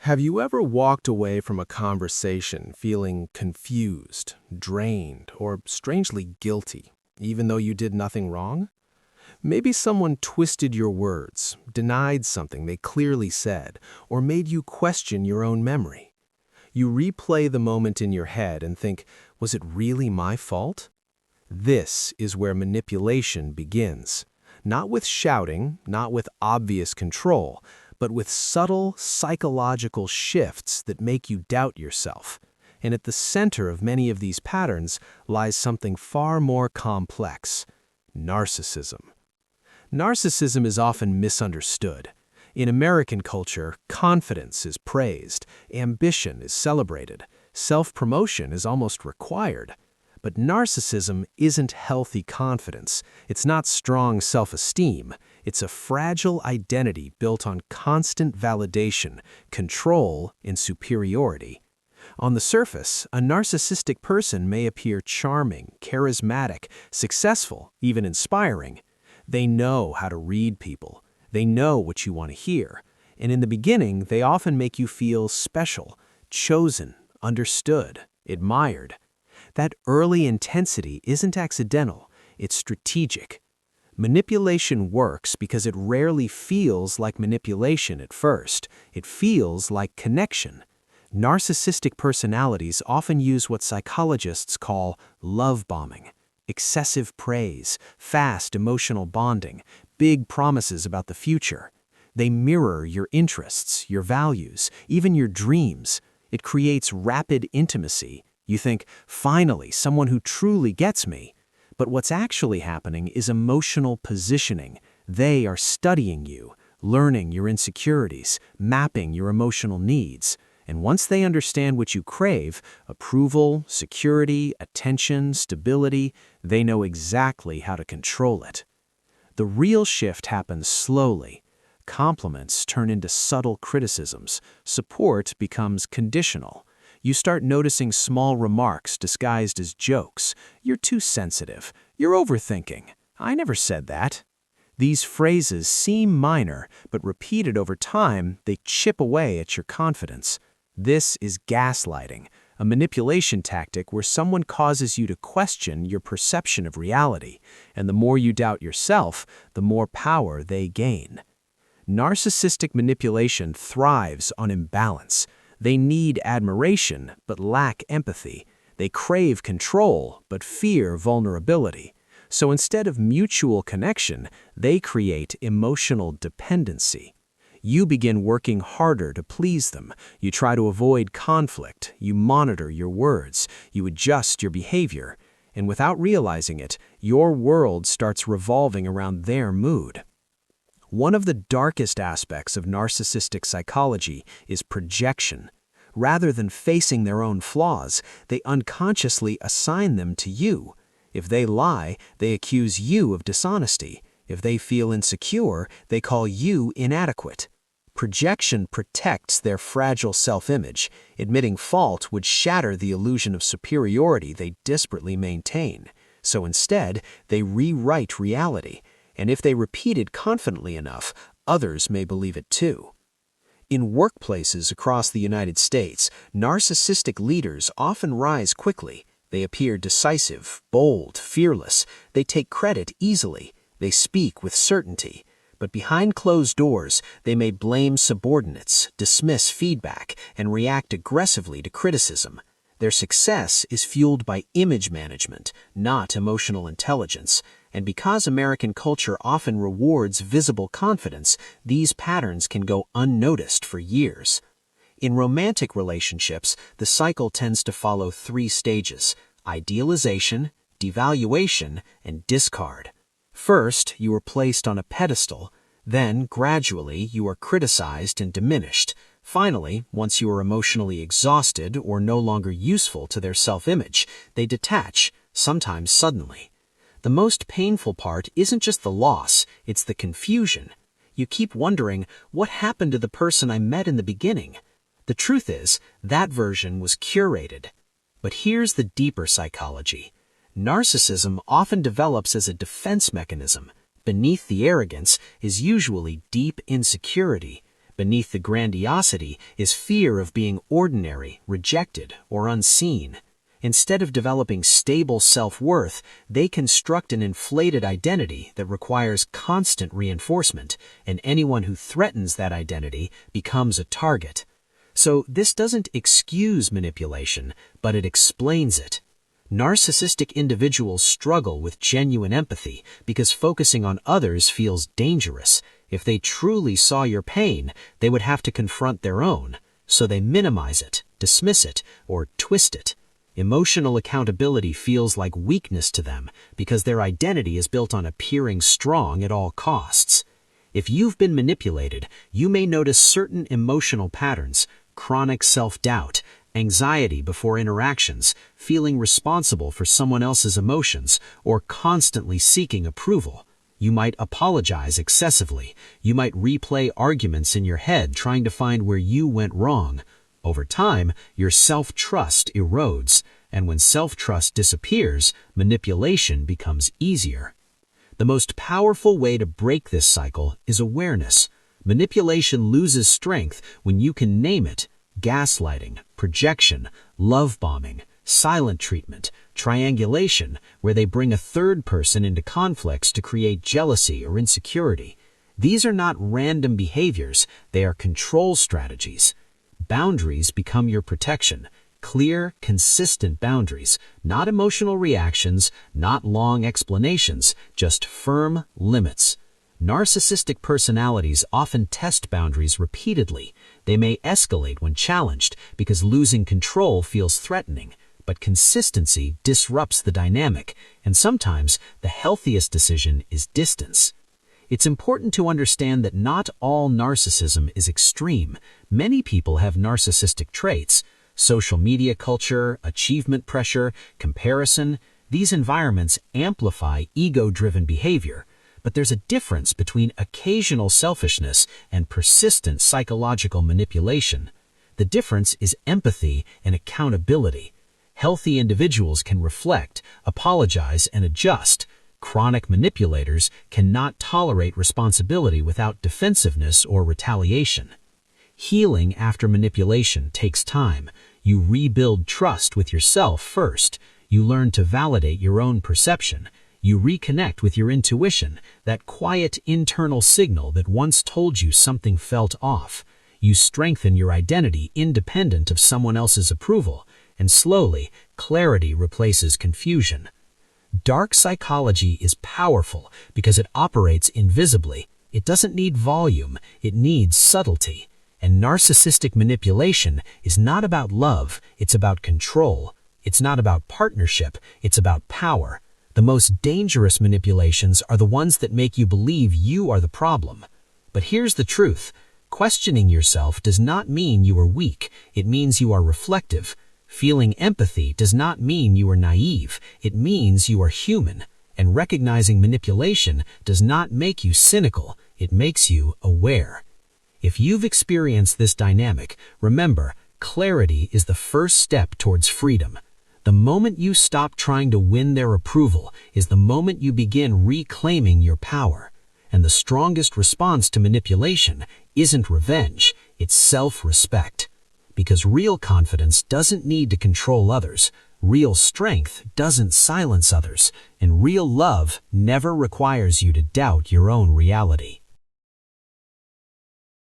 Have you ever walked away from a conversation feeling confused, drained, or strangely guilty, even though you did nothing wrong? Maybe someone twisted your words, denied something they clearly said, or made you question your own memory. You replay the moment in your head and think, was it really my fault? This is where manipulation begins. Not with shouting, not with obvious control, but with subtle psychological shifts that make you doubt yourself. And at the center of many of these patterns lies something far more complex: narcissism. Narcissism is often misunderstood. In American culture, confidence is praised, ambition is celebrated, self-promotion is almost required. But narcissism isn't healthy confidence. It's not strong self-esteem. It's a fragile identity built on constant validation, control, and superiority. On the surface, a narcissistic person may appear charming, charismatic, successful, even inspiring. They know how to read people. They know what you want to hear. And in the beginning, they often make you feel special, chosen, understood, admired. That early intensity isn't accidental, it's strategic. Manipulation works because it rarely feels like manipulation at first. It feels like connection. Narcissistic personalities often use what psychologists call love bombing. Excessive praise, fast emotional bonding, big promises about the future. They mirror your interests, your values, even your dreams. It creates rapid intimacy. You think, finally, someone who truly gets me. But what's actually happening is emotional positioning. They are studying you, learning your insecurities, mapping your emotional needs. And once they understand what you crave, approval, security, attention, stability, they know exactly how to control it. The real shift happens slowly. Compliments turn into subtle criticisms. Support becomes conditional. You start noticing small remarks disguised as jokes. You're too sensitive. You're overthinking. I never said that. These phrases seem minor, but repeated over time, they chip away at your confidence. This is gaslighting, a manipulation tactic where someone causes you to question your perception of reality, and the more you doubt yourself, the more power they gain. Narcissistic manipulation thrives on imbalance. They need admiration, but lack empathy. They crave control, but fear vulnerability. So instead of mutual connection, they create emotional dependency. You begin working harder to please them. You try to avoid conflict. You monitor your words. You adjust your behavior. And without realizing it, your world starts revolving around their mood. One of the darkest aspects of narcissistic psychology is projection. Rather than facing their own flaws, they unconsciously assign them to you. If they lie, they accuse you of dishonesty. If they feel insecure, they call you inadequate. Projection protects their fragile self-image. Admitting fault would shatter the illusion of superiority they desperately maintain. So instead, they rewrite reality. And if they repeat it confidently enough, others may believe it too. In workplaces across the United States, narcissistic leaders often rise quickly. They appear decisive, bold, fearless. They take credit easily. They speak with certainty. But behind closed doors, they may blame subordinates, dismiss feedback, and react aggressively to criticism. Their success is fueled by image management, not emotional intelligence. And because American culture often rewards visible confidence, these patterns can go unnoticed for years. In romantic relationships, the cycle tends to follow 3 stages: idealization, devaluation, and discard. First, you are placed on a pedestal. Then, gradually, you are criticized and diminished. Finally, once you are emotionally exhausted or no longer useful to their self-image, they detach, sometimes suddenly. The most painful part isn't just the loss, it's the confusion. You keep wondering, what happened to the person I met in the beginning? The truth is, that version was curated. But here's the deeper psychology. Narcissism often develops as a defense mechanism. Beneath the arrogance is usually deep insecurity. Beneath the grandiosity is fear of being ordinary, rejected, or unseen. Instead of developing stable self-worth, they construct an inflated identity that requires constant reinforcement, and anyone who threatens that identity becomes a target. So this doesn't excuse manipulation, but it explains it. Narcissistic individuals struggle with genuine empathy because focusing on others feels dangerous. If they truly saw your pain, they would have to confront their own, so they minimize it, dismiss it, or twist it. Emotional accountability feels like weakness to them because their identity is built on appearing strong at all costs. If you've been manipulated, you may notice certain emotional patterns: chronic self-doubt, anxiety before interactions, feeling responsible for someone else's emotions, or constantly seeking approval. You might apologize excessively. You might replay arguments in your head trying to find where you went wrong. Over time, your self-trust erodes, and when self-trust disappears, manipulation becomes easier. The most powerful way to break this cycle is awareness. Manipulation loses strength when you can name it: gaslighting, projection, love bombing, silent treatment, triangulation, where they bring a third person into conflicts to create jealousy or insecurity. These are not random behaviors, they are control strategies. Boundaries become your protection. Clear, consistent boundaries, not emotional reactions, not long explanations, just firm limits. Narcissistic personalities often test boundaries repeatedly. They may escalate when challenged because losing control feels threatening, but consistency disrupts the dynamic, and sometimes the healthiest decision is distance. It's important to understand that not all narcissism is extreme. Many people have narcissistic traits. Social media culture, achievement pressure, comparison, these environments amplify ego-driven behavior. But there's a difference between occasional selfishness and persistent psychological manipulation. The difference is empathy and accountability. Healthy individuals can reflect, apologize, and adjust. Chronic manipulators cannot tolerate responsibility without defensiveness or retaliation. Healing after manipulation takes time. You rebuild trust with yourself first. You learn to validate your own perception. You reconnect with your intuition, that quiet internal signal that once told you something felt off. You strengthen your identity independent of someone else's approval, and slowly, clarity replaces confusion. Dark psychology is powerful because it operates invisibly. It doesn't need volume, it needs subtlety. And narcissistic manipulation is not about love, it's about control. It's not about partnership, it's about power. The most dangerous manipulations are the ones that make you believe you are the problem. But here's the truth. Questioning yourself does not mean you are weak. It means you are reflective. Feeling empathy does not mean you are naive. It means you are human. And recognizing manipulation does not make you cynical. It makes you aware. If you've experienced this dynamic, remember, clarity is the first step towards freedom. The moment you stop trying to win their approval is the moment you begin reclaiming your power. And the strongest response to manipulation isn't revenge, it's self-respect. Because real confidence doesn't need to control others, real strength doesn't silence others, and real love never requires you to doubt your own reality.